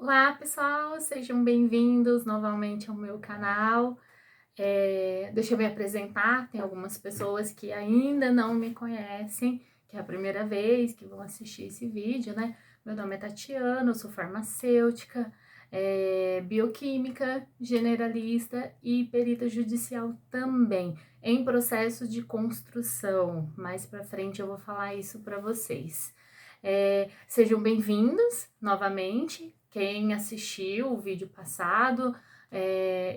Olá, pessoal, sejam bem-vindos novamente ao meu canal. Deixa eu me apresentar, tem algumas pessoas que ainda não me conhecem, que é a primeira vez que vão assistir esse vídeo, né? Meu nome é Tatiana, eu sou farmacêutica, bioquímica, generalista e perita judicial também, em processo de construção. Mais pra frente eu vou falar isso para vocês. Sejam bem-vindos novamente. Quem assistiu o vídeo passado,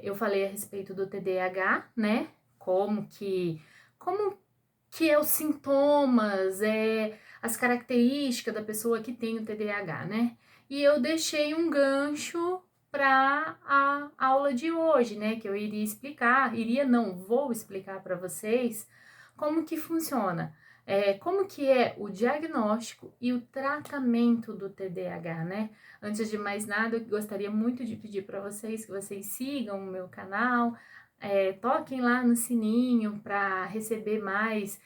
eu falei a respeito do TDAH, né? Como que é os sintomas, as características da pessoa que tem o TDAH, né? E eu deixei um gancho para a aula de hoje, né? Que eu iria explicar, vou explicar para vocês como que funciona. Como que é o diagnóstico e o tratamento do TDAH, né? Antes de mais nada, eu gostaria muito de pedir para vocês que vocês sigam o meu canal, toquem lá no sininho para receber mais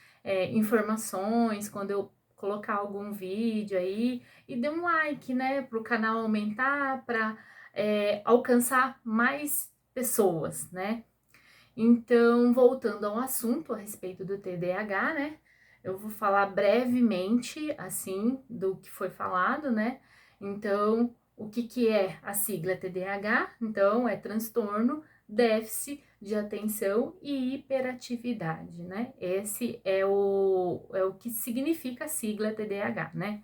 informações quando eu colocar algum vídeo aí, e dê um like, né, para o canal aumentar, para alcançar mais pessoas, né? Então, voltando ao assunto a respeito do TDAH, né? Eu vou falar brevemente, assim, do que foi falado, né? Então, o que que é a sigla TDAH? Então, é transtorno, déficit de atenção e hiperatividade, né? Esse é o que significa a sigla TDAH, né?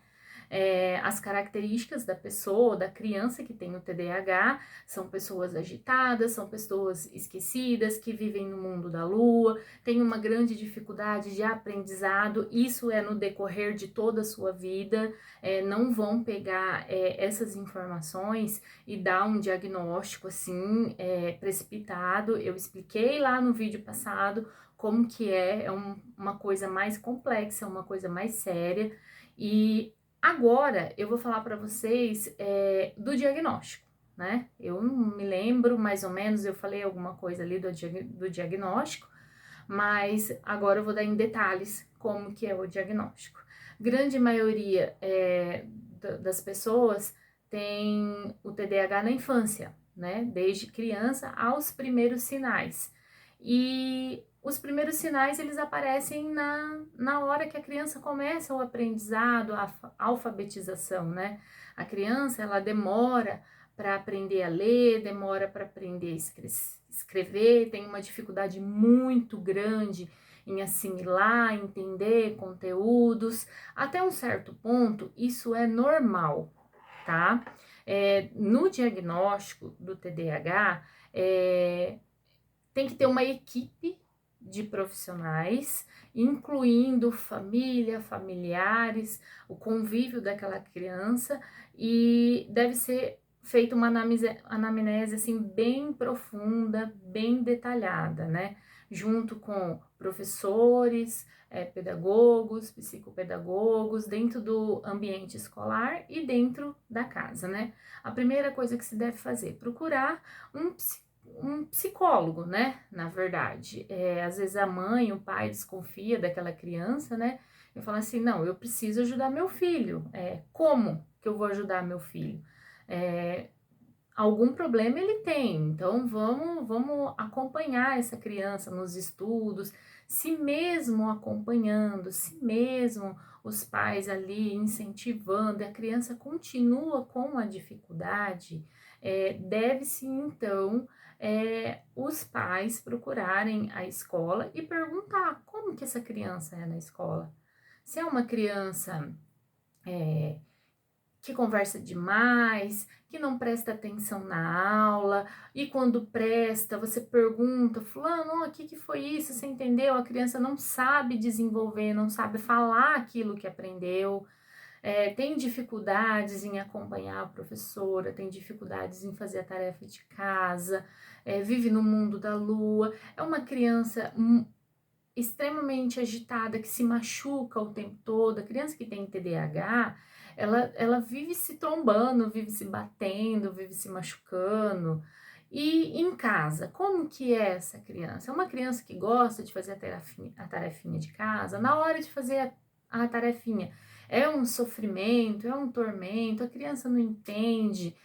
As características da pessoa, da criança que tem o TDAH, são pessoas agitadas, são pessoas esquecidas, que vivem no mundo da lua, têm uma grande dificuldade de aprendizado, isso é no decorrer de toda a sua vida, não vão pegar essas informações e dar um diagnóstico assim, precipitado. Eu expliquei lá no vídeo passado como que uma coisa mais complexa, uma coisa mais séria, e agora eu vou falar para vocês do diagnóstico, né? Eu não me lembro mais ou menos, eu falei alguma coisa ali do diagnóstico, mas agora eu vou dar em detalhes como que é o diagnóstico. Grande maioria das pessoas tem o TDAH na infância, né? Desde criança aos primeiros sinais. E os primeiros sinais, eles aparecem na hora que a criança começa o aprendizado, a alfabetização, né? A criança, ela demora para aprender a ler, demora para aprender a escrever, tem uma dificuldade muito grande em assimilar, entender conteúdos. Até um certo ponto, isso é normal, tá? No diagnóstico do TDAH, tem que ter uma equipe de profissionais, incluindo família, familiares, o convívio daquela criança, e deve ser feita uma anamnese assim bem profunda, bem detalhada, né? Junto com professores, pedagogos, psicopedagogos, dentro do ambiente escolar e dentro da casa, né? A primeira coisa que se deve fazer é procurar um psicólogo, né? Na verdade, às vezes a mãe, o pai desconfia daquela criança, né? E fala assim: não, eu preciso ajudar meu filho. Como que eu vou ajudar meu filho? Algum problema ele tem, então vamos acompanhar essa criança nos estudos, se mesmo acompanhando, se mesmo os pais ali incentivando, a criança continua com a dificuldade, deve-se então os pais procurarem a escola e perguntar como que essa criança é na escola. Se é uma criança que conversa demais, que não presta atenção na aula, e quando presta, você pergunta: fulano, o que foi isso? Você entendeu? A criança não sabe desenvolver, não sabe falar aquilo que aprendeu, tem dificuldades em acompanhar a professora, tem dificuldades em fazer a tarefa de casa, vive no mundo da lua, é uma criança extremamente agitada, que se machuca o tempo todo. A criança que tem TDAH, ela vive se trombando, vive se batendo, vive se machucando. E em casa, como que é essa criança? É uma criança que gosta de fazer a tarefinha de casa, na hora de fazer a tarefinha. É um sofrimento, é um tormento, a criança não entende,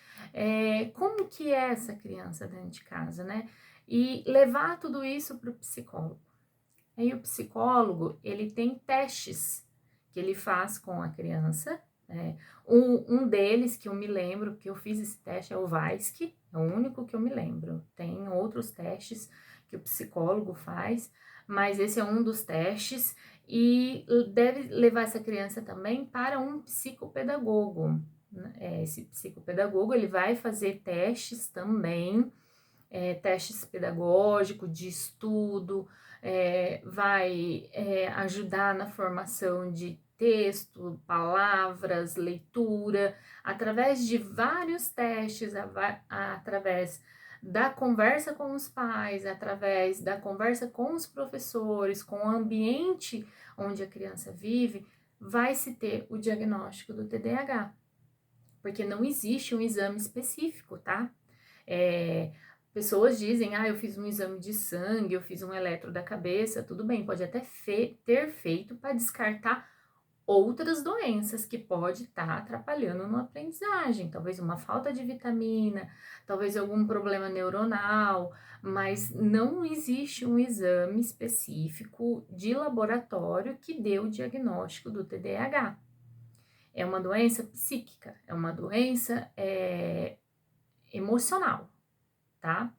Como que é essa criança dentro de casa, né? E levar tudo isso para o psicólogo. Aí o psicólogo, ele tem testes que ele faz com a criança. Um deles que eu me lembro, que eu fiz esse teste, é o VASC, é o único que eu me lembro. Tem outros testes que o psicólogo faz, mas esse é um dos testes e deve levar essa criança também para um psicopedagogo. Esse psicopedagogo, ele vai fazer testes também, testes pedagógicos, de estudo, vai ajudar na formação de texto, palavras, leitura, através de vários testes, através da conversa com os pais, através da conversa com os professores, com o ambiente onde a criança vive, vai se ter o diagnóstico do TDAH, porque não existe um exame específico, tá? Pessoas dizem, eu fiz um exame de sangue, eu fiz um eletro da cabeça, tudo bem, pode até ter feito para descartar outras doenças que pode estar atrapalhando na aprendizagem, talvez uma falta de vitamina, talvez algum problema neuronal, mas não existe um exame específico de laboratório que dê o diagnóstico do TDAH. É uma doença psíquica, é uma doença emocional, tá?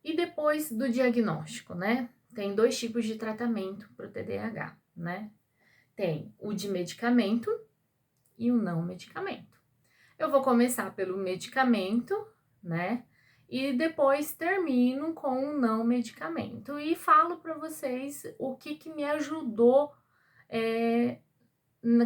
E depois do diagnóstico, né? Tem 2 tipos de tratamento para o TDAH, né? Tem o de medicamento e o não medicamento. Eu vou começar pelo medicamento, né? E depois termino com o não medicamento. E falo para vocês o que me ajudou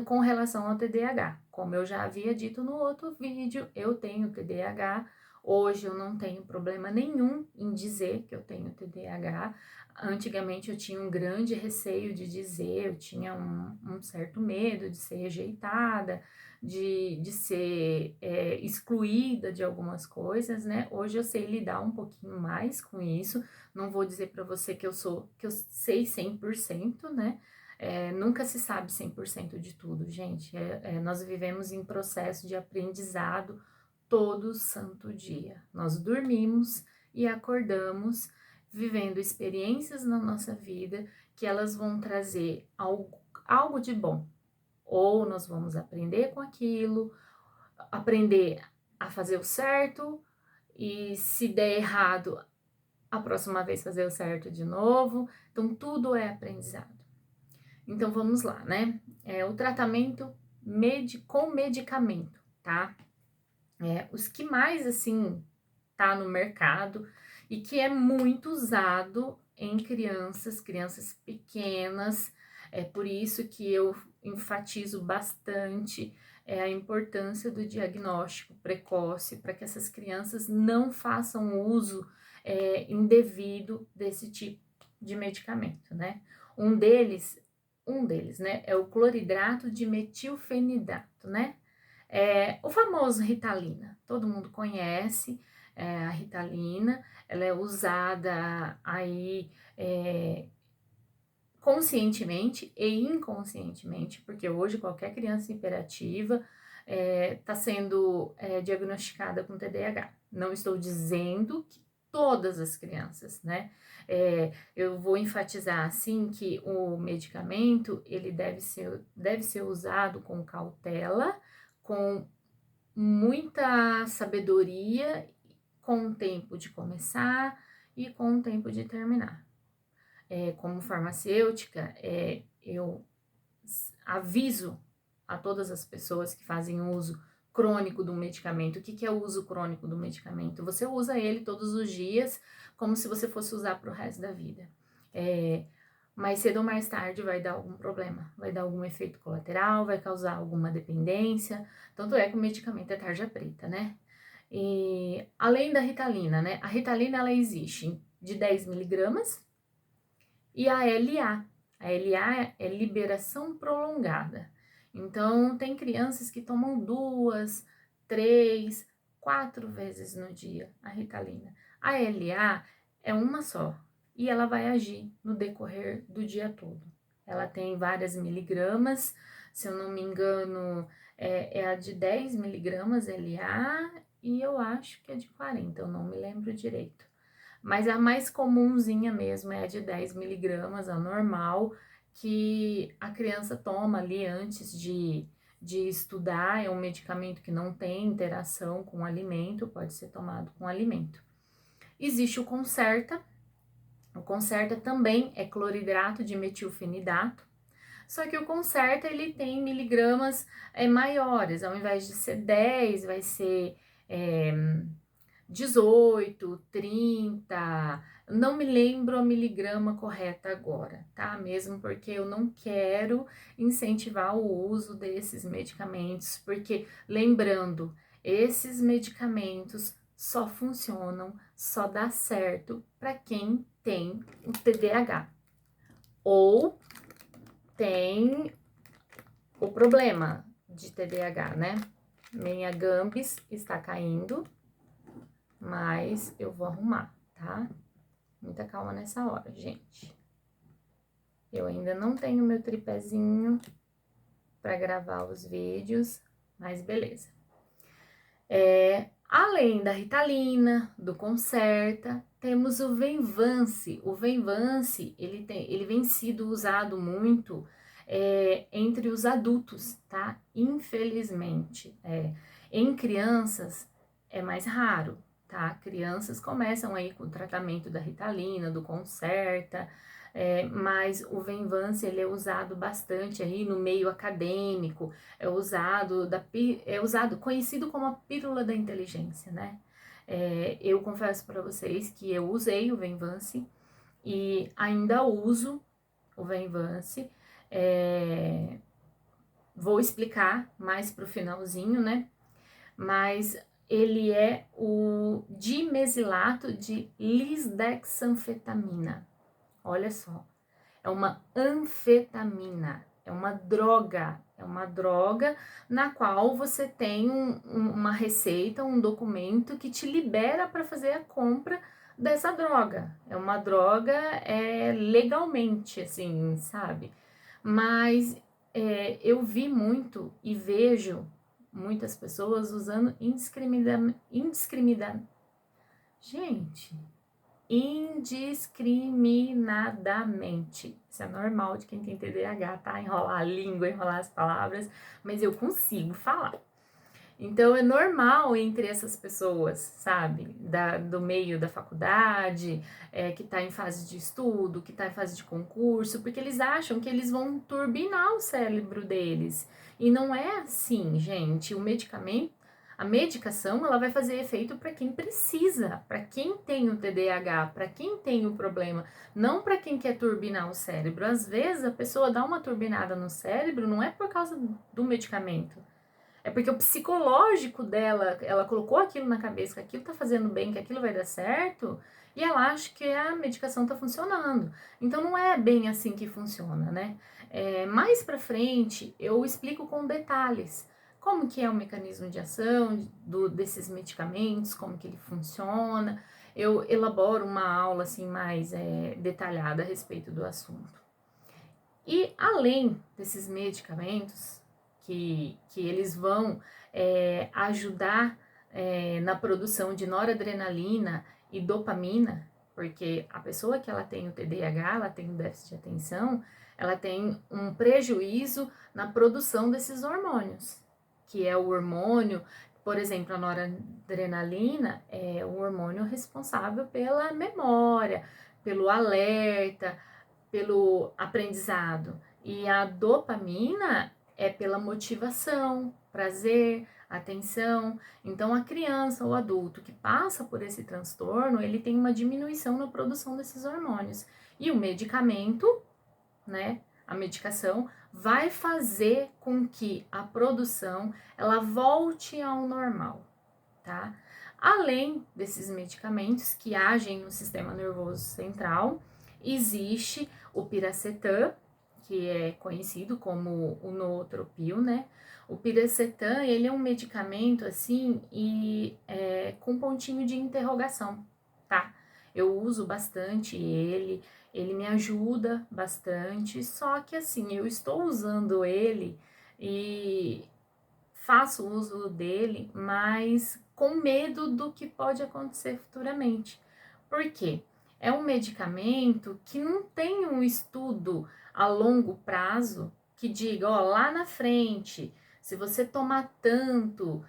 com relação ao TDAH. Como eu já havia dito no outro vídeo, eu tenho TDAH. Hoje eu não tenho problema nenhum em dizer que eu tenho TDAH. Antigamente eu tinha um grande receio de dizer, eu tinha um certo medo de ser rejeitada, de ser excluída de algumas coisas, né? Hoje eu sei lidar um pouquinho mais com isso. Não vou dizer para você que eu sei 100%, né? Nunca se sabe 100% de tudo, gente. Nós vivemos em processo de aprendizado todo santo dia. Nós dormimos e acordamos vivendo experiências na nossa vida que elas vão trazer algo de bom. Ou nós vamos aprender com aquilo, aprender a fazer o certo, e se der errado, a próxima vez fazer o certo de novo. Então, tudo é aprendizado. Então, vamos lá, né? O tratamento com medicamento, tá? Os que mais, assim, tá no mercado e que é muito usado em crianças pequenas. É por isso que eu enfatizo bastante a importância do diagnóstico precoce, para que essas crianças não façam uso indevido desse tipo de medicamento, né? Um deles, né, é o cloridrato de metilfenidato, né? O famoso Ritalina, todo mundo conhece, a Ritalina, ela é usada aí conscientemente e inconscientemente, porque hoje qualquer criança hiperativa está sendo diagnosticada com TDAH. Não estou dizendo que todas as crianças, né? Eu vou enfatizar assim que o medicamento ele deve ser usado com cautela, com muita sabedoria, com o tempo de começar e com o tempo de terminar. Como farmacêutica, eu aviso a todas as pessoas que fazem uso crônico do medicamento. O que é o uso crônico do medicamento? Você usa ele todos os dias, como se você fosse usar para o resto da vida. Mais cedo ou mais tarde vai dar algum problema, vai dar algum efeito colateral, vai causar alguma dependência. Tanto é que o medicamento é tarja preta, né? E além da Ritalina, né? A Ritalina, ela existe de 10 miligramas e a LA. A LA é liberação prolongada. Então, tem crianças que tomam 2, 3, 4 vezes no dia a Ritalina. A LA é uma só e ela vai agir no decorrer do dia todo. Ela tem várias miligramas, se eu não me engano, é a de 10 miligramas LA e eu acho que é de 40, eu não me lembro direito. Mas a mais comunzinha mesmo é a de 10 miligramas, a normal, que a criança toma ali antes de estudar. É um medicamento que não tem interação com o alimento, pode ser tomado com alimento. Existe o Concerta. O Concerta também é cloridrato de metilfenidato, só que o Concerta ele tem miligramas maiores, ao invés de ser 10, vai ser 18, 30, não me lembro a miligrama correta agora, tá? Mesmo porque eu não quero incentivar o uso desses medicamentos, porque lembrando, esses medicamentos só funcionam, só dá certo para quem tem o TDAH ou tem o problema de TDAH, né? Minha Gambis está caindo, mas eu vou arrumar, tá? Muita calma nessa hora, gente. Eu ainda não tenho meu tripézinho para gravar os vídeos, mas beleza. Além da Ritalina, do Concerta, temos o Venvance. O Venvance, ele vem sido usado muito entre os adultos, tá? Infelizmente. Em crianças é mais raro, tá? Crianças começam aí com o tratamento da Ritalina, do Concerta, mas o Venvance, ele é usado bastante aí no meio acadêmico, conhecido como a pílula da inteligência, né? Eu confesso para vocês que eu usei o Venvance e ainda uso o Venvance. Vou explicar mais pro finalzinho, né? Mas ele é o dimesilato de lisdexanfetamina. Olha só, é uma anfetamina, é uma droga na qual você tem uma receita, um documento que te libera para fazer a compra dessa droga. É uma droga legalmente, assim, sabe? Mas eu vi muito e vejo muitas pessoas usando indiscriminadamente. Isso é normal de quem tem TDAH, tá? Enrolar a língua, enrolar as palavras, mas eu consigo falar. Então, é normal entre essas pessoas, sabe? Do meio da faculdade, que tá em fase de estudo, que tá em fase de concurso, porque eles acham que eles vão turbinar o cérebro deles. E não é assim, gente. A medicação, ela vai fazer efeito para quem precisa, para quem tem o TDAH, para quem tem o problema, não para quem quer turbinar o cérebro. Às vezes, a pessoa dá uma turbinada no cérebro, não é por causa do medicamento. É porque o psicológico dela, ela colocou aquilo na cabeça, que aquilo tá fazendo bem, que aquilo vai dar certo, e ela acha que a medicação tá funcionando. Então não é bem assim que funciona, né? Mais pra frente eu explico com detalhes como que é o mecanismo de ação desses medicamentos, como que ele funciona. Eu elaboro uma aula assim mais detalhada a respeito do assunto. E além desses medicamentos, que eles vão ajudar na produção de noradrenalina e dopamina, porque a pessoa que ela tem o TDAH, ela tem o déficit de atenção, ela tem um prejuízo na produção desses hormônios, que é o hormônio, por exemplo, a noradrenalina é o hormônio responsável pela memória, pelo alerta, pelo aprendizado. E a dopamina é pela motivação, prazer, atenção. Então, a criança ou adulto que passa por esse transtorno, ele tem uma diminuição na produção desses hormônios. E o medicamento, né, a medicação, vai fazer com que a produção, ela volte ao normal, tá? Além desses medicamentos que agem no sistema nervoso central, existe o piracetam, que é conhecido como o nootropil, né? O piracetam, ele é um medicamento, assim, com pontinho de interrogação, tá? Eu uso bastante ele me ajuda bastante, só que, assim, eu estou usando ele e faço uso dele, mas com medo do que pode acontecer futuramente. Por quê? É um medicamento que não tem um estudo a longo prazo que diga, ó, lá na frente, se você tomar tanto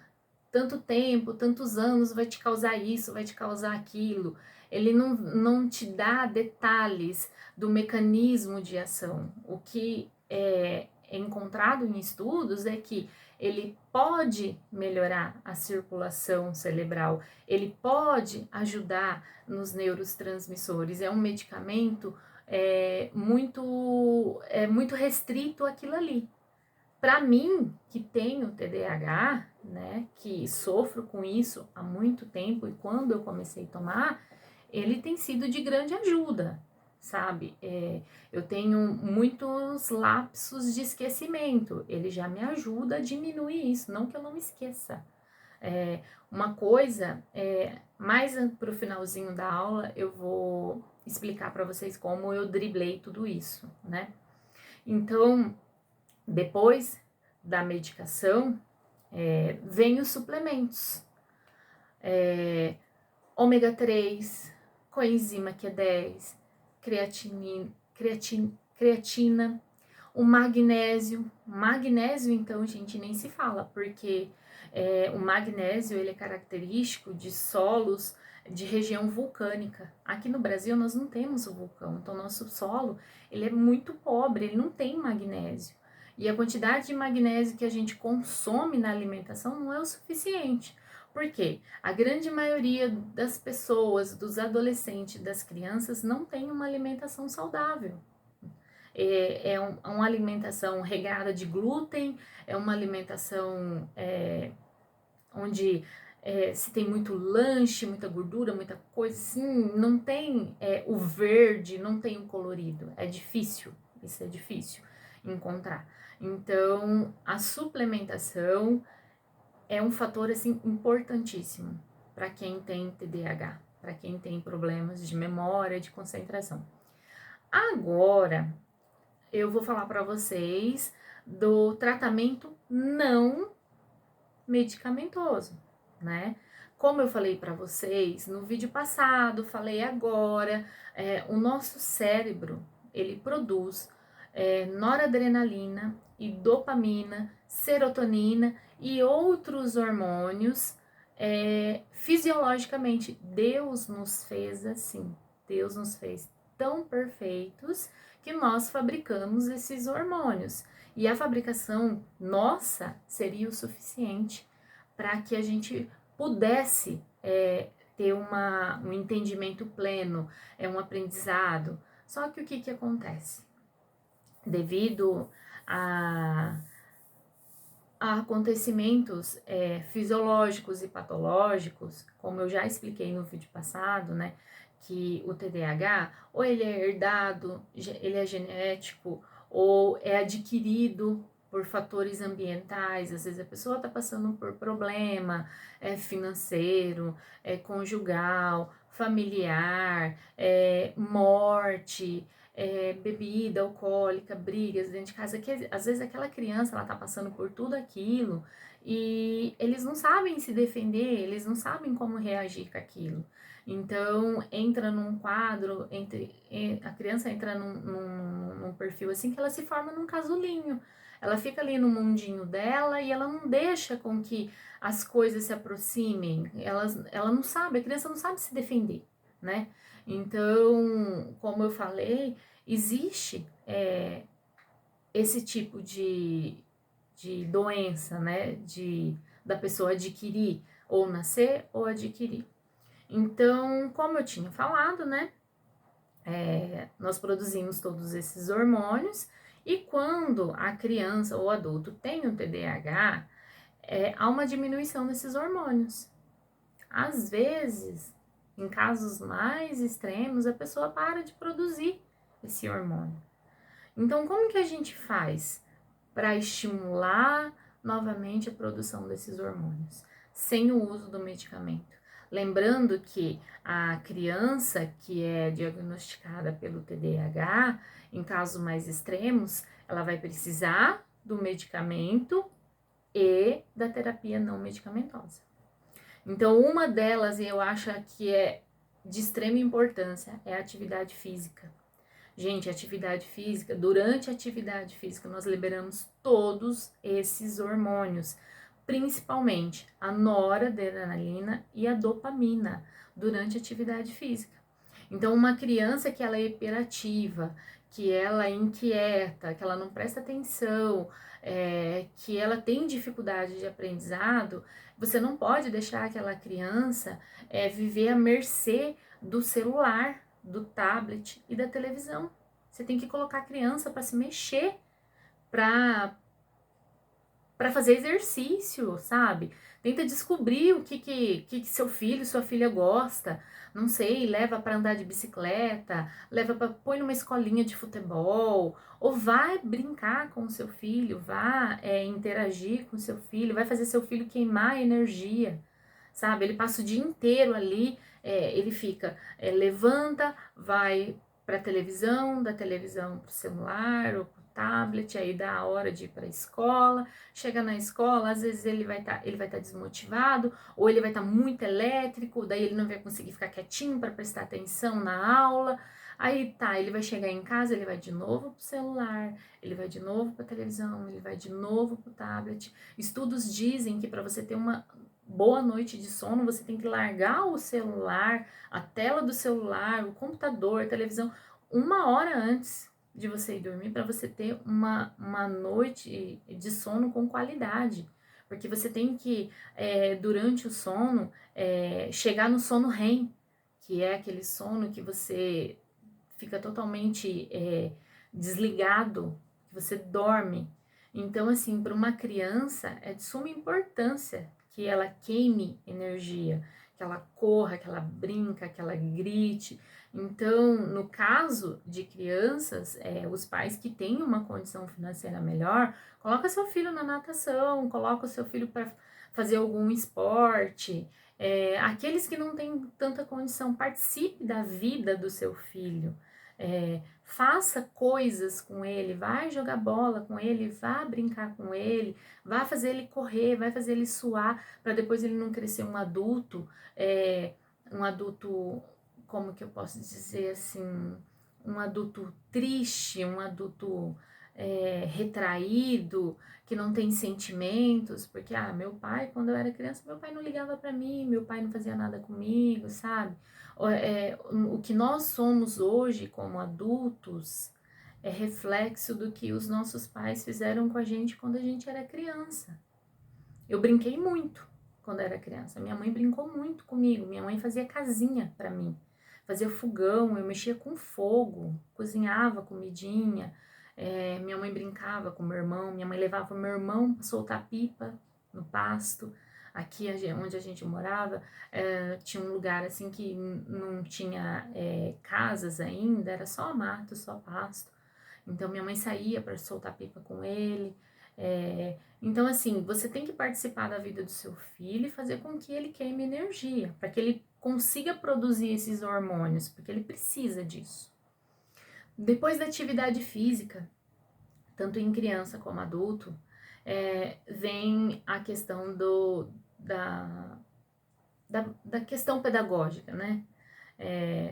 tempo, tantos anos, vai te causar isso, vai te causar aquilo. Ele não te dá detalhes do mecanismo de ação. O que é encontrado em estudos é que ele pode melhorar a circulação cerebral, ele pode ajudar nos neurotransmissores. É um medicamento muito restrito àquilo ali. Para mim, que tenho TDAH, né, que sofro com isso há muito tempo e quando eu comecei a tomar, ele tem sido de grande ajuda, sabe? Eu tenho muitos lapsos de esquecimento, ele já me ajuda a diminuir isso, não que eu não esqueça. Uma coisa, mais pro finalzinho da aula, eu vou explicar para vocês como eu driblei tudo isso, né? Então, depois da medicação, vem os suplementos. Ômega 3, coenzima Q10, creatina, o magnésio. Magnésio, então, gente, nem se fala, porque o magnésio ele é característico de solos de região vulcânica. Aqui no Brasil nós não temos o vulcão, então nosso solo ele é muito pobre, ele não tem magnésio. E a quantidade de magnésio que a gente consome na alimentação não é o suficiente. Por quê? A grande maioria das pessoas, dos adolescentes, das crianças, não tem uma alimentação saudável. Uma alimentação regada de glúten, é uma alimentação onde se tem muito lanche, muita gordura, muita coisa assim, não tem o verde, não tem o colorido. É difícil, isso é difícil encontrar. Então, a suplementação é um fator assim importantíssimo para quem tem TDAH, para quem tem problemas de memória, de concentração. Agora, eu vou falar para vocês do tratamento não medicamentoso, né? Como eu falei para vocês no vídeo passado, falei agora, o nosso cérebro, ele produz noradrenalina e dopamina, serotonina e outros hormônios fisiologicamente. Deus nos fez assim, Deus nos fez tão perfeitos que nós fabricamos esses hormônios. E a fabricação nossa seria o suficiente para que a gente pudesse ter um entendimento pleno, um aprendizado. Só que o que acontece? Devido a acontecimentos fisiológicos e patológicos, como eu já expliquei no vídeo passado, né, que o TDAH, ou ele é herdado, ele é genético, ou é adquirido por fatores ambientais. Às vezes a pessoa está passando por problema financeiro, conjugal, familiar, morte, bebida alcoólica, brigas dentro de casa, que às vezes aquela criança ela tá passando por tudo aquilo e eles não sabem se defender, eles não sabem como reagir com aquilo. Então entra num quadro, a criança entra num perfil assim que ela se forma num casulinho. Ela fica ali no mundinho dela e ela não deixa com que as coisas se aproximem. Ela não sabe, a criança não sabe se defender, né? Então, como eu falei, existe esse tipo de doença, né? Da pessoa adquirir, ou nascer ou adquirir. Então, como eu tinha falado, né? Nós produzimos todos esses hormônios e quando a criança ou adulto tem o TDAH, há uma diminuição desses hormônios. Às vezes, em casos mais extremos, a pessoa para de produzir esse hormônio. Então, como que a gente faz para estimular novamente a produção desses hormônios? Sem o uso do medicamento. Lembrando que a criança que é diagnosticada pelo TDAH, em casos mais extremos, ela vai precisar do medicamento e da terapia não medicamentosa. Então, uma delas, eu acho que é de extrema importância, é a atividade física. Gente, atividade física, durante a atividade física, nós liberamos todos esses hormônios, principalmente a noradrenalina e a dopamina, durante a atividade física. Então, uma criança que ela é hiperativa, que ela é inquieta, que ela não presta atenção, que ela tem dificuldade de aprendizado, você não pode deixar aquela criança viver à mercê do celular, do tablet e da televisão. Você tem que colocar a criança para se mexer, para fazer exercício, sabe? Tenta descobrir o que seu filho, sua filha gosta. Não sei, leva para andar de bicicleta, leva para põe numa escolinha de futebol, ou vai brincar com o seu filho, vá interagir com o seu filho, vai fazer seu filho queimar energia, sabe? Ele passa o dia inteiro ali, ele fica, levanta, vai para televisão, da televisão para o celular ou para o tablet, aí dá a hora de ir para a escola. Chega na escola, às vezes ele vai tá desmotivado, ou ele vai estar muito elétrico, daí ele não vai conseguir ficar quietinho para prestar atenção na aula. Aí tá, ele vai chegar em casa, ele vai de novo pro celular, ele vai de novo pra televisão, ele vai de novo pro tablet. Estudos dizem que para você ter uma boa noite de sono, você tem que largar o celular, a tela do celular, o computador, a televisão, 1 hora antes de você ir dormir, para você ter uma noite de sono com qualidade. Porque você tem que, durante o sono, chegar no sono REM, que é aquele sono que você fica totalmente desligado, que você dorme. Então, assim, para uma criança é de suma importância que ela queime energia, que ela corra, que ela brinca, que ela grite. Então, no caso de crianças, os pais que têm uma condição financeira melhor, coloca seu filho na natação, coloca o seu filho para fazer algum esporte. Aqueles que não têm tanta condição, participe da vida do seu filho. Faça coisas com ele, vai jogar bola com ele, vá brincar com ele, vá fazer ele correr, vai fazer ele suar, para depois ele não crescer um adulto, como que eu posso dizer assim, um adulto triste, um adulto retraído, que não tem sentimentos, porque, meu pai, quando eu era criança, meu pai não ligava para mim, meu pai não fazia nada comigo, sabe? O que nós somos hoje como adultos é reflexo do que os nossos pais fizeram com a gente quando a gente era criança. Eu brinquei muito quando era criança. Minha mãe brincou muito comigo. Minha mãe fazia casinha para mim, fazia fogão, eu mexia com fogo, cozinhava comidinha. Minha mãe brincava com meu irmão. Minha mãe levava meu irmão para soltar pipa no pasto. Aqui onde a gente morava, tinha um lugar assim que não tinha casas ainda, era só mato, só pasto. Então minha mãe saía para soltar pipa com ele. Então, assim, você tem que participar da vida do seu filho e fazer com que ele queime energia, para que ele consiga produzir esses hormônios, porque ele precisa disso. Depois da atividade física, tanto em criança como adulto, vem a questão da questão pedagógica, né?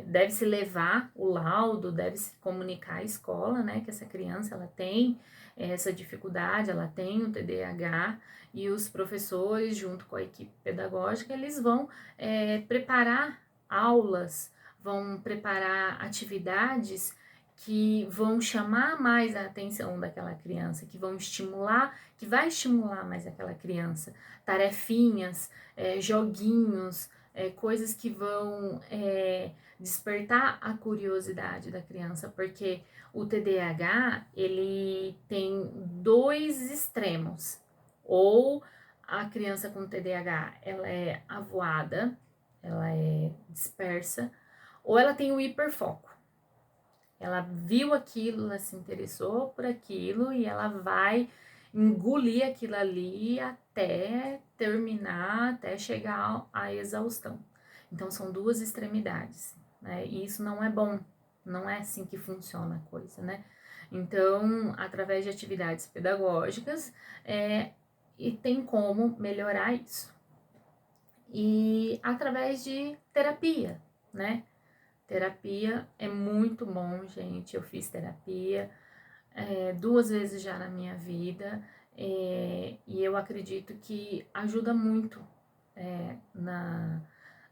Deve-se levar o laudo, deve-se comunicar à escola, né, que essa criança ela tem essa dificuldade, ela tem o TDAH, e os professores, junto com a equipe pedagógica, eles vão preparar aulas, vão preparar atividades que vão chamar mais a atenção daquela criança, que vão estimular, que vai estimular mais aquela criança, tarefinhas, joguinhos, coisas que vão despertar a curiosidade da criança, porque o TDAH, ele tem dois extremos. Ou a criança com TDAH, ela é avoada, ela é dispersa, ou ela tem o hiperfoco. Ela viu aquilo, ela se interessou por aquilo e ela vai engolir aquilo ali até terminar, até chegar à exaustão. Então são duas extremidades, né? E isso não é bom, não é assim que funciona a coisa, né? Então, através de atividades pedagógicas, e tem como melhorar isso. e através de terapia, né? Terapia é muito bom, gente. Eu fiz terapia 2 vezes já na minha vida, e eu acredito que ajuda muito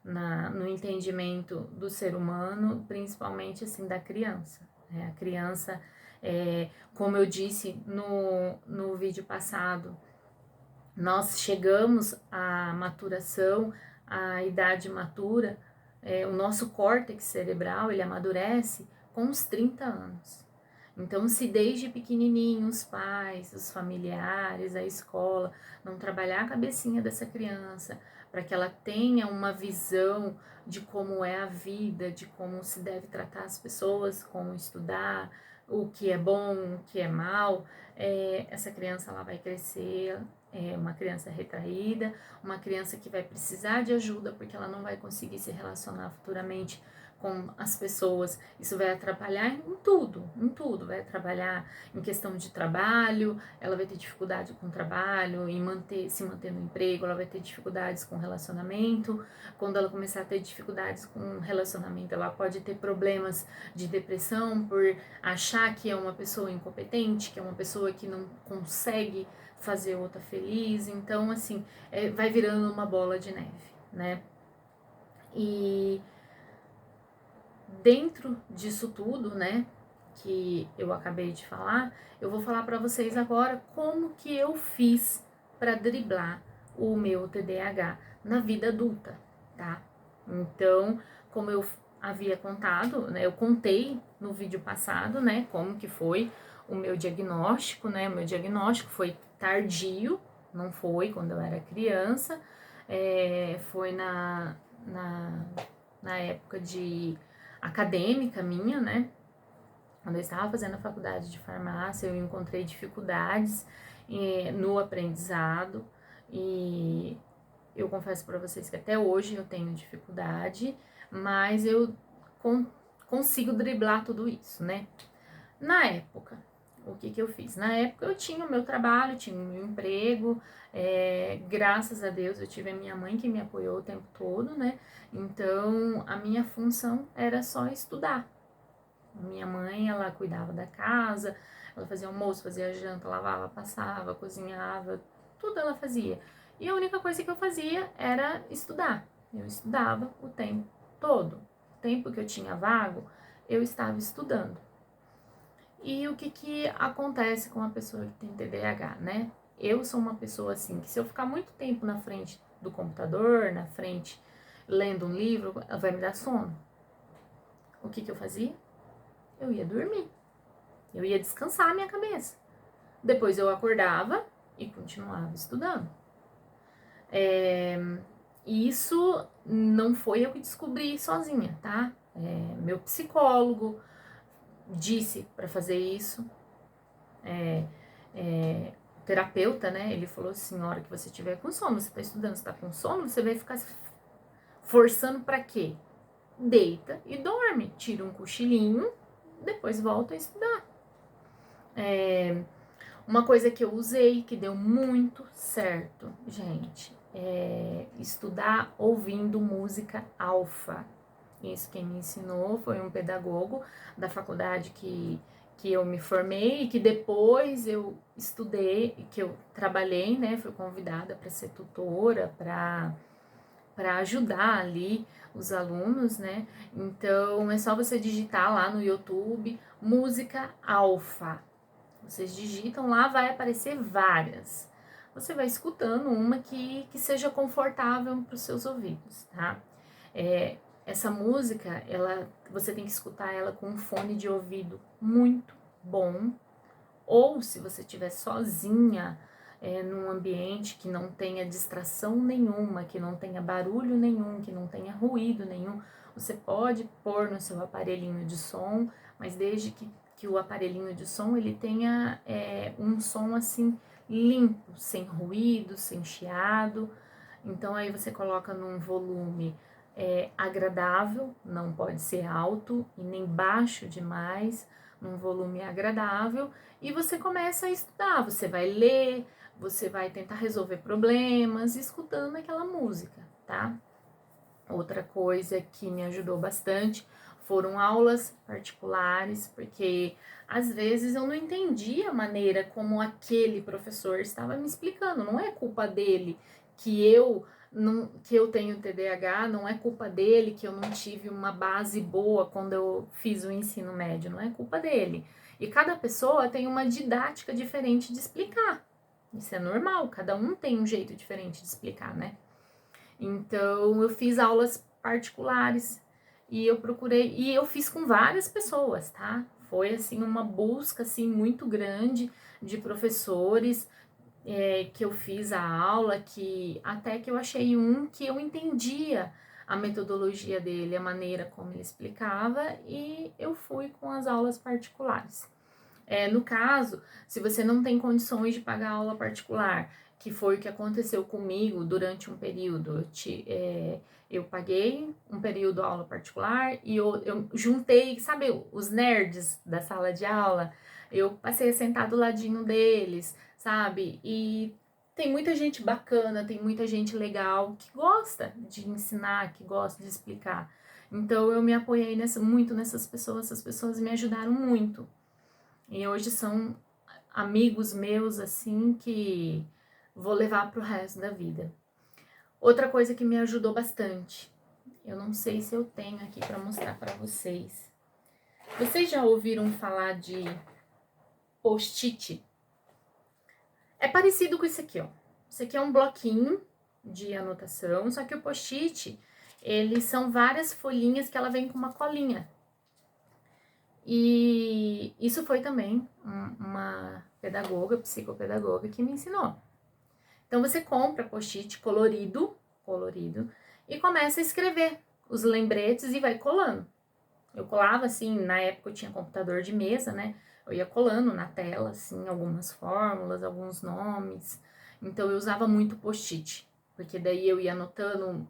no entendimento do ser humano, principalmente assim da criança. A criança, como eu disse no vídeo passado, nós chegamos à maturação, à idade matura, o nosso córtex cerebral, ele amadurece com os 30 anos. Então, se desde pequenininho os pais, os familiares, a escola não trabalhar a cabecinha dessa criança para que ela tenha uma visão de como é a vida, de como se deve tratar as pessoas, como estudar, o que é bom, o que é mal, essa criança ela vai crescer uma criança retraída, uma criança que vai precisar de ajuda porque ela não vai conseguir se relacionar futuramente com as pessoas. Isso vai atrapalhar em tudo, vai atrapalhar em questão de trabalho, ela vai ter dificuldade com o trabalho, em se manter no emprego, ela vai ter dificuldades com relacionamento. Quando ela começar a ter dificuldades com relacionamento, ela pode ter problemas de depressão por achar que é uma pessoa incompetente, que é uma pessoa que não consegue fazer outra feliz. Então, assim, vai virando uma bola de neve, né? E dentro disso tudo, né, que eu acabei de falar, eu vou falar para vocês agora como que eu fiz para driblar o meu TDAH na vida adulta, tá? Então, como eu havia contado, né, eu contei no vídeo passado, né, como que foi o meu diagnóstico, né? O meu diagnóstico foi tardio, não foi quando eu era criança, foi na época de acadêmica minha, né? Quando eu estava fazendo a faculdade de farmácia, eu encontrei dificuldades no aprendizado e eu confesso para vocês que até hoje eu tenho dificuldade, mas eu consigo driblar tudo isso, né? Na época, o que eu fiz? Na época eu tinha o meu trabalho, tinha o meu emprego, graças a Deus eu tive a minha mãe que me apoiou o tempo todo, né? Então a minha função era só estudar. Minha mãe, ela cuidava da casa, ela fazia almoço, fazia janta, lavava, passava, cozinhava, tudo ela fazia. E a única coisa que eu fazia era estudar. Eu estudava o tempo todo. O tempo que eu tinha vago, eu estava estudando. E o que acontece com uma pessoa que tem TDAH, né? Eu sou uma pessoa assim, que se eu ficar muito tempo na frente do computador, na frente, lendo um livro, vai me dar sono. O que eu fazia? Eu ia dormir. Eu ia descansar a minha cabeça. Depois eu acordava e continuava estudando. Isso não foi eu que descobri sozinha, tá? Meu psicólogo disse para fazer isso. O terapeuta, né? Ele falou assim: na hora que você tiver com sono, você tá estudando, você tá com sono, você vai ficar forçando para quê? Deita e dorme, tira um cochilinho, depois volta a estudar. Uma coisa que eu usei, que deu muito certo, gente, é estudar ouvindo música alfa. Isso quem me ensinou foi um pedagogo da faculdade que eu me formei e que depois eu estudei, que eu trabalhei, né? Fui convidada para ser tutora, para ajudar ali os alunos, né? Então é só você digitar lá no YouTube música alfa. Vocês digitam lá, vai aparecer várias. Você vai escutando uma que seja confortável para os seus ouvidos, tá? Essa música, você tem que escutar ela com um fone de ouvido muito bom. Ou se você estiver sozinha, num ambiente que não tenha distração nenhuma, que não tenha barulho nenhum, que não tenha ruído nenhum, você pode pôr no seu aparelhinho de som, mas desde que o aparelhinho de som ele tenha um som assim limpo, sem ruído, sem chiado. Então aí você coloca num volume agradável, não pode ser alto e nem baixo demais, num volume agradável, e você começa a estudar, você vai ler, você vai tentar resolver problemas escutando aquela música, tá? Outra coisa que me ajudou bastante foram aulas particulares, porque às vezes eu não entendia a maneira como aquele professor estava me explicando. Não é culpa dele que eu tenho TDAH, não é culpa dele que eu não tive uma base boa quando eu fiz o ensino médio, não é culpa dele. E cada pessoa tem uma didática diferente de explicar. Isso é normal, cada um tem um jeito diferente de explicar, né? Então, eu fiz aulas particulares e eu procurei, e eu fiz com várias pessoas, tá? Foi, assim, uma busca, assim, muito grande de professores que eu fiz a aula, que até que eu achei um que eu entendia a metodologia dele, a maneira como ele explicava, e eu fui com as aulas particulares. No caso, se você não tem condições de pagar aula particular, que foi o que aconteceu comigo durante um período, eu paguei um período aula particular e eu juntei, sabe, os nerds da sala de aula, eu passei a sentar do ladinho deles, sabe, e tem muita gente bacana, tem muita gente legal que gosta de ensinar, que gosta de explicar. Então eu me apoiei muito nessas pessoas, essas pessoas me ajudaram muito. E hoje são amigos meus, assim, que vou levar pro resto da vida. Outra coisa que me ajudou bastante, eu não sei se eu tenho aqui para mostrar para vocês. Vocês já ouviram falar de post-it? É parecido com isso aqui, ó. Isso aqui é um bloquinho de anotação, só que o post-it, eles são várias folhinhas que ela vem com uma colinha. E isso foi também uma pedagoga, psicopedagoga, que me ensinou. Então, você compra post-it colorido, e começa a escrever os lembretes e vai colando. Eu colava, assim, na época eu tinha computador de mesa, né? Eu ia colando na tela, assim, algumas fórmulas, alguns nomes. Então, eu usava muito post-it, porque daí eu ia anotando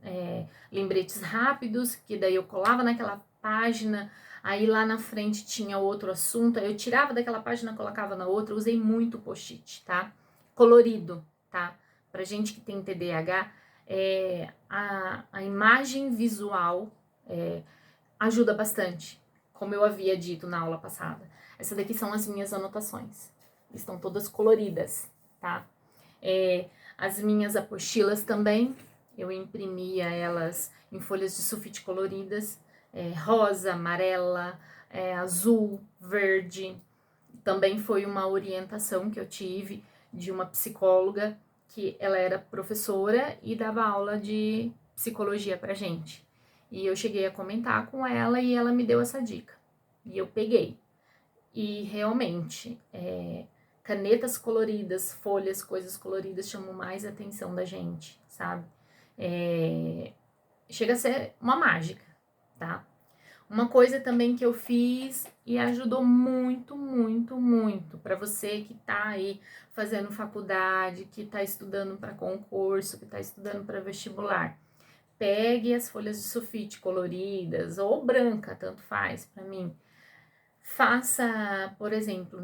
lembretes rápidos, que daí eu colava naquela página, aí lá na frente tinha outro assunto, aí eu tirava daquela página, colocava na outra. Eu usei muito post-it, tá? Colorido, tá? Pra gente que tem TDAH, a imagem visual ajuda bastante, como eu havia dito na aula passada. Essa daqui são as minhas anotações. Estão todas coloridas, tá? As minhas apostilas também, eu imprimia elas em folhas de sulfite coloridas, rosa, amarela, azul, verde. Também foi uma orientação que eu tive de uma psicóloga, que ela era professora e dava aula de psicologia pra gente. E eu cheguei a comentar com ela e ela me deu essa dica. E eu peguei. E realmente, canetas coloridas, folhas, coisas coloridas chamam mais a atenção da gente, sabe? Chega a ser uma mágica, tá? Uma coisa também que eu fiz e ajudou muito, muito, muito para você que tá aí fazendo faculdade, que tá estudando para concurso, que tá estudando para vestibular. Pegue as folhas de sulfite coloridas ou branca, tanto faz para mim. Faça, por exemplo,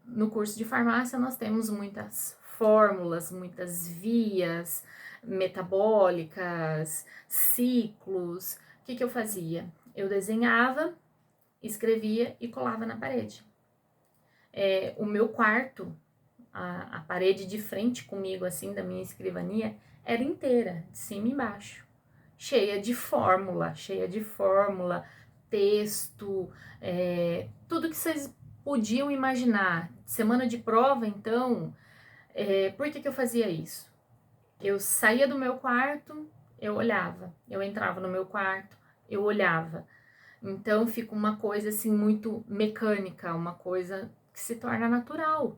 no curso de farmácia nós temos muitas fórmulas, muitas vias metabólicas, ciclos. O que eu fazia? Eu desenhava, escrevia e colava na parede. O meu quarto, a parede de frente comigo, assim, da minha escrivania, era inteira, de cima e embaixo, cheia de fórmula, texto, tudo que vocês podiam imaginar. Semana de prova, então, por que eu fazia isso? Eu saía do meu quarto, eu olhava, eu entrava no meu quarto, eu olhava. Então fica uma coisa assim muito mecânica, uma coisa que se torna natural.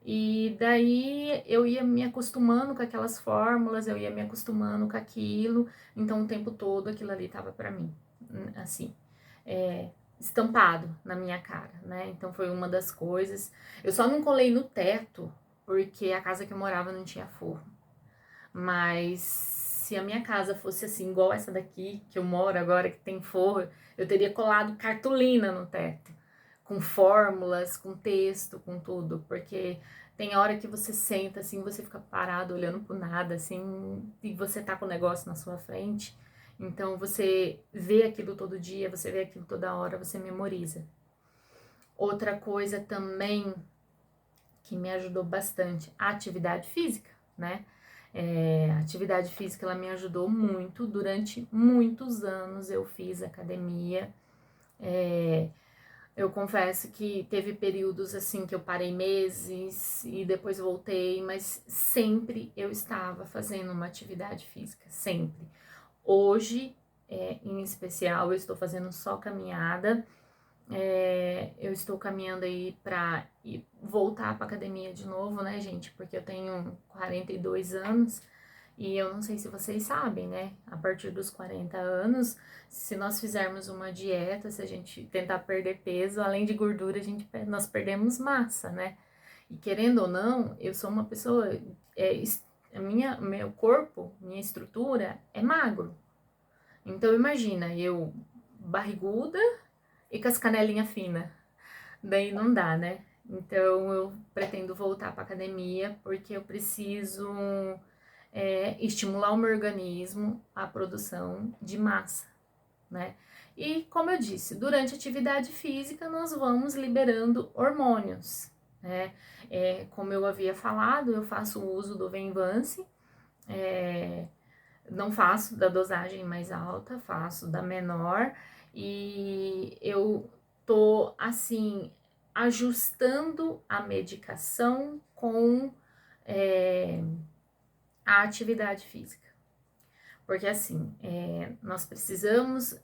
E daí eu ia me acostumando com aquelas fórmulas, eu ia me acostumando com aquilo, então o tempo todo aquilo ali tava para mim, assim, estampado na minha cara, né? Então foi uma das coisas. Eu só não colei no teto porque a casa que eu morava não tinha forro. Mas se a minha casa fosse assim, igual essa daqui, que eu moro agora, que tem forro, eu teria colado cartolina no teto, com fórmulas, com texto, com tudo, porque Tem hora que você senta assim, você fica parado olhando pro nada, assim, e você tá com o negócio na sua frente. Então você vê aquilo todo dia, você vê aquilo toda hora, você memoriza. Outra coisa também que me ajudou bastante, a atividade física, né? A atividade física ela me ajudou muito. Durante muitos anos eu fiz academia. Eu confesso que teve períodos assim que eu parei meses e depois voltei, mas sempre eu estava fazendo uma atividade física, sempre. Hoje, em especial, eu estou fazendo só caminhada. Eu estou caminhando aí para voltar para academia de novo, né, gente? Porque eu tenho 42 anos e eu não sei se vocês sabem, né? A partir dos 40 anos, se nós fizermos uma dieta, se a gente tentar perder peso, além de gordura, nós perdemos massa, né? E querendo ou não, eu sou uma pessoa, meu corpo, minha estrutura é magro. Então imagina, eu barriguda e com as canelinhas finas. Daí não dá, né? Então eu pretendo voltar para academia porque eu preciso estimular o meu organismo à produção de massa, né? E como eu disse, durante a atividade física nós vamos liberando hormônios, né? Como eu havia falado, eu faço uso do Venvance, não faço da dosagem mais alta, faço da menor e eu tô assim ajustando a medicação com a atividade física. Porque assim, nós precisamos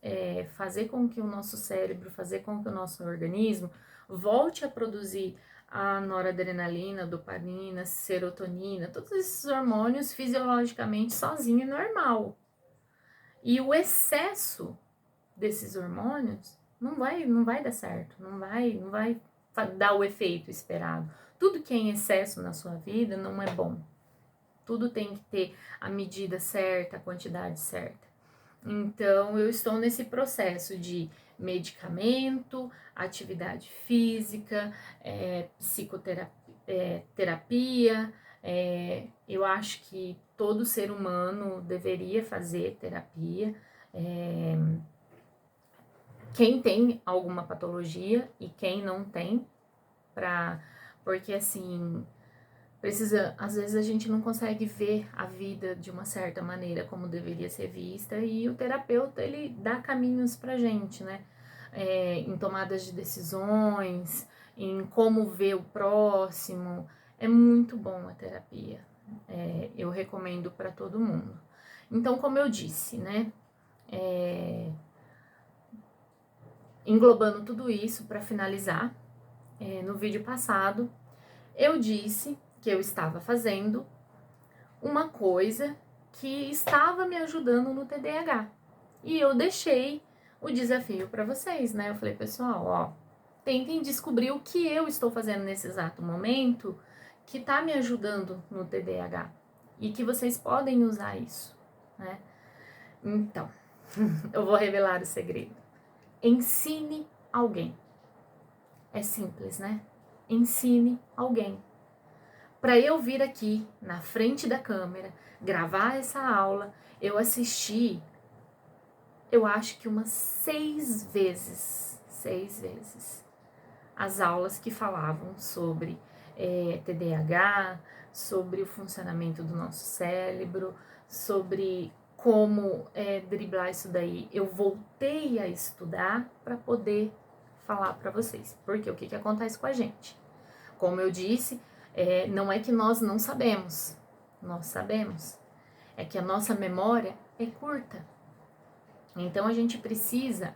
fazer com que o nosso cérebro, fazer com que o nosso organismo volte a produzir a noradrenalina, dopamina, serotonina, todos esses hormônios fisiologicamente sozinho e normal. E o excesso desses hormônios não vai dar certo, não vai dar o efeito esperado. Tudo que é em excesso na sua vida não é bom. Tudo tem que ter a medida certa, a quantidade certa. Então, eu estou nesse processo de medicamento, atividade física, psicoterapia. Eu acho que todo ser humano deveria fazer terapia. Quem tem alguma patologia e quem não tem, porque assim, às vezes a gente não consegue ver a vida de uma certa maneira como deveria ser vista e o terapeuta ele dá caminhos pra gente, né? Em tomadas de decisões, em como ver o próximo. É muito bom a terapia. Eu recomendo para todo mundo. Então, como eu disse, né? Englobando tudo isso para finalizar, no vídeo passado eu disse que eu estava fazendo uma coisa que estava me ajudando no TDAH. E eu deixei o desafio para vocês, né? Eu falei, pessoal, ó, tentem descobrir o que eu estou fazendo nesse exato momento que tá me ajudando no TDAH e que vocês podem usar isso, né? Então, eu vou revelar o segredo. Ensine alguém. É simples, né? Ensine alguém. Para eu vir aqui na frente da câmera, gravar essa aula, eu assisti, eu acho que umas 6 vezes, as aulas que falavam sobre TDAH, sobre o funcionamento do nosso cérebro, sobre como driblar isso daí. Eu voltei a estudar para poder falar para vocês, porque o que acontece com a gente? Como eu disse, não é que nós não sabemos, nós sabemos, é que a nossa memória é curta. Então a gente precisa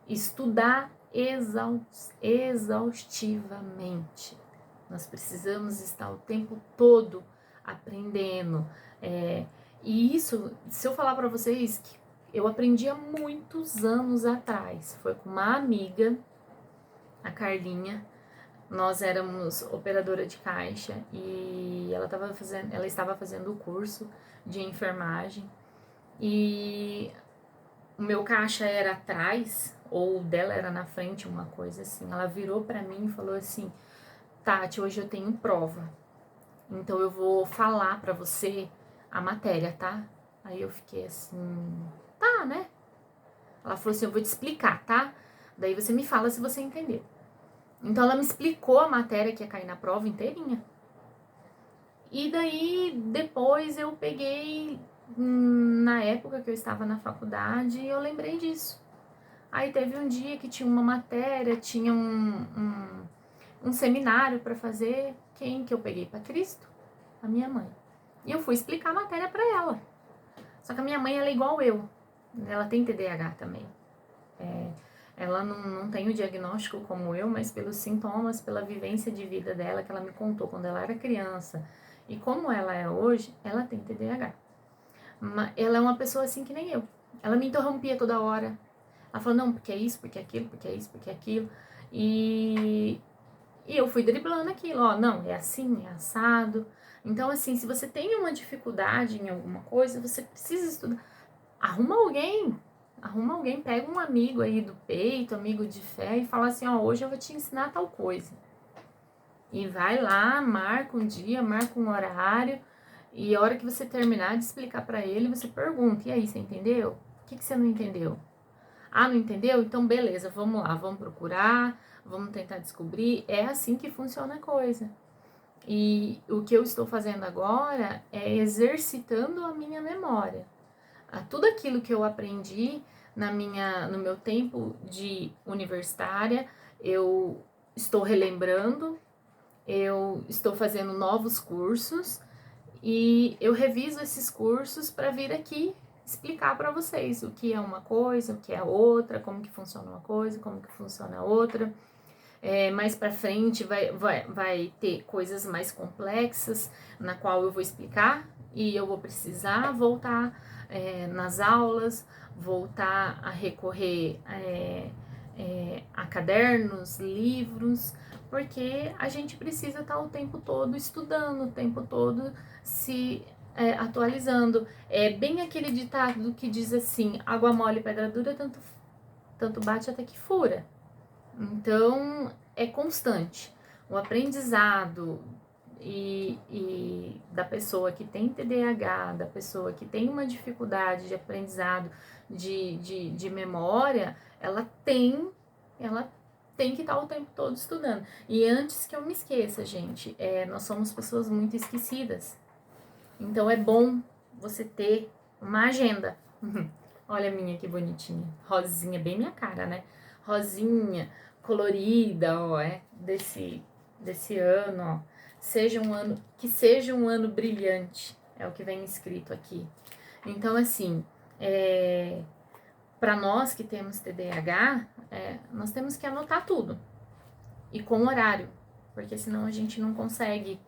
estudar exaustivamente. Nós precisamos estar o tempo todo aprendendo. E isso, se eu falar para vocês que eu aprendi há muitos anos atrás, foi com uma amiga, a Carlinha. Nós éramos operadora de caixa e ela estava fazendo o curso de enfermagem e o meu caixa era atrás ou o dela era na frente, uma coisa assim. Ela virou para mim e falou assim: Tati, hoje eu tenho prova, então eu vou falar pra você a matéria, tá? Aí eu fiquei assim, tá, né? Ela falou assim, eu vou te explicar, tá? Daí você me fala se você entendeu. Então ela me explicou a matéria que ia cair na prova inteirinha. E daí depois eu peguei, na época que eu estava na faculdade, eu lembrei disso. Aí teve um dia que tinha uma matéria, tinha um seminário para fazer. Quem que eu peguei para Cristo? A minha mãe. E eu fui explicar a matéria para ela. Só que a minha mãe, ela é igual eu. Ela tem TDAH também. Ela não tem o diagnóstico como eu, mas pelos sintomas, pela vivência de vida dela que ela me contou quando ela era criança. E como ela é hoje, ela tem TDAH. Ela é uma pessoa assim que nem eu. Ela me interrompia toda hora. Ela falou, não, porque é isso, porque é aquilo, porque é isso, porque é aquilo. E eu fui driblando aquilo, ó, não, é assim, é assado. Então, assim, se você tem uma dificuldade em alguma coisa, você precisa estudar. Arruma alguém, pega um amigo aí do peito, amigo de fé, e fala assim, ó, hoje eu vou te ensinar tal coisa. E vai lá, marca um dia, marca um horário, e a hora que você terminar de explicar pra ele, você pergunta, e aí, você entendeu? O que você não entendeu? Ah, não entendeu? Então beleza, vamos lá, vamos procurar, vamos tentar descobrir. É assim que funciona a coisa. E o que eu estou fazendo agora é exercitando a minha memória. Tudo aquilo que eu aprendi no meu tempo de universitária, eu estou relembrando, eu estou fazendo novos cursos e eu reviso esses cursos para vir aqui explicar para vocês o que é uma coisa, o que é outra, como que funciona uma coisa, como que funciona a outra. Mais para frente vai ter coisas mais complexas na qual eu vou explicar e eu vou precisar voltar nas aulas, voltar a recorrer a cadernos, livros, porque a gente precisa estar o tempo todo estudando, o tempo todo se atualizando. É bem aquele ditado que diz assim, água mole, pedra dura, tanto bate até que fura. Então, é constante. O aprendizado e da pessoa que tem TDAH, da pessoa que tem uma dificuldade de aprendizado, de memória, ela tem que estar o tempo todo estudando. E antes que eu me esqueça, gente, nós somos pessoas muito esquecidas. Então, é bom você ter uma agenda. Olha a minha que bonitinha. Rosinha, bem minha cara, né? Rosinha, colorida, ó, desse ano, ó. Que seja um ano brilhante, é o que vem escrito aqui. Então, assim, para nós que temos TDAH, nós temos que anotar tudo. E com horário, porque senão a gente não consegue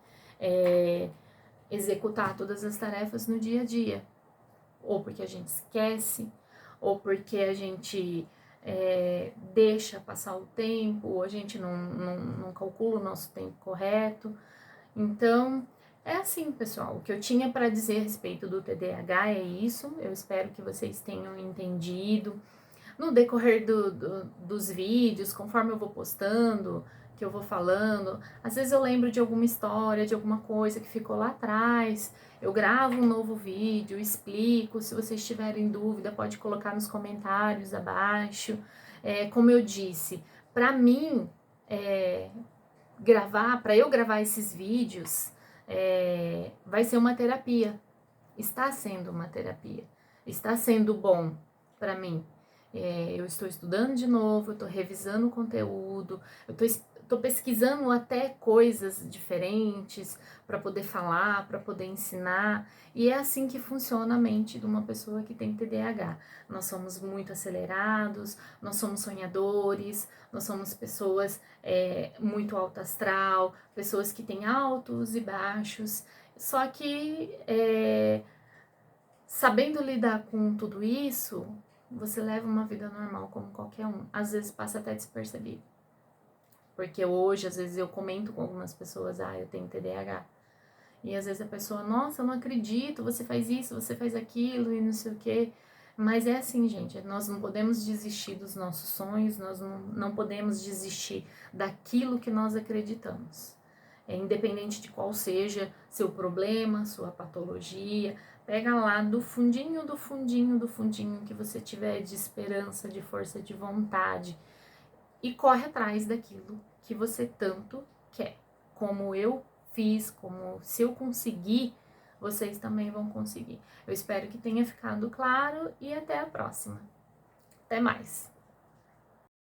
executar todas as tarefas no dia a dia. Ou porque a gente esquece, ou porque a gente deixa passar o tempo, ou a gente não calcula o nosso tempo correto. Então, é assim, pessoal. O que eu tinha para dizer a respeito do TDAH é isso. Eu espero que vocês tenham entendido. No decorrer dos vídeos, conforme eu vou postando, que eu vou falando, às vezes eu lembro de alguma história, de alguma coisa que ficou lá atrás, eu gravo um novo vídeo, explico, se vocês tiverem dúvida, pode colocar nos comentários abaixo. Como eu disse, para mim, para eu gravar esses vídeos, vai ser uma terapia, está sendo uma terapia, está sendo bom para mim. Eu estou estudando de novo, eu estou revisando o conteúdo, eu estou pesquisando até coisas diferentes para poder falar, para poder ensinar. E é assim que funciona a mente de uma pessoa que tem TDAH. Nós somos muito acelerados, nós somos sonhadores, nós somos pessoas muito alto astral, pessoas que têm altos e baixos. Só que sabendo lidar com tudo isso, você leva uma vida normal como qualquer um. Às vezes passa até despercebido. Porque hoje, às vezes, eu comento com algumas pessoas, eu tenho TDAH. E às vezes a pessoa, nossa, eu não acredito, você faz isso, você faz aquilo e não sei o quê. Mas é assim, gente, nós não podemos desistir dos nossos sonhos, nós não podemos desistir daquilo que nós acreditamos. independente de qual seja seu problema, sua patologia, pega lá do fundinho, do fundinho, do fundinho que você tiver de esperança, de força de vontade e corre atrás daquilo que você tanto quer. Como eu fiz, como se eu conseguir, vocês também vão conseguir. Eu espero que tenha ficado claro e até a próxima. Até mais!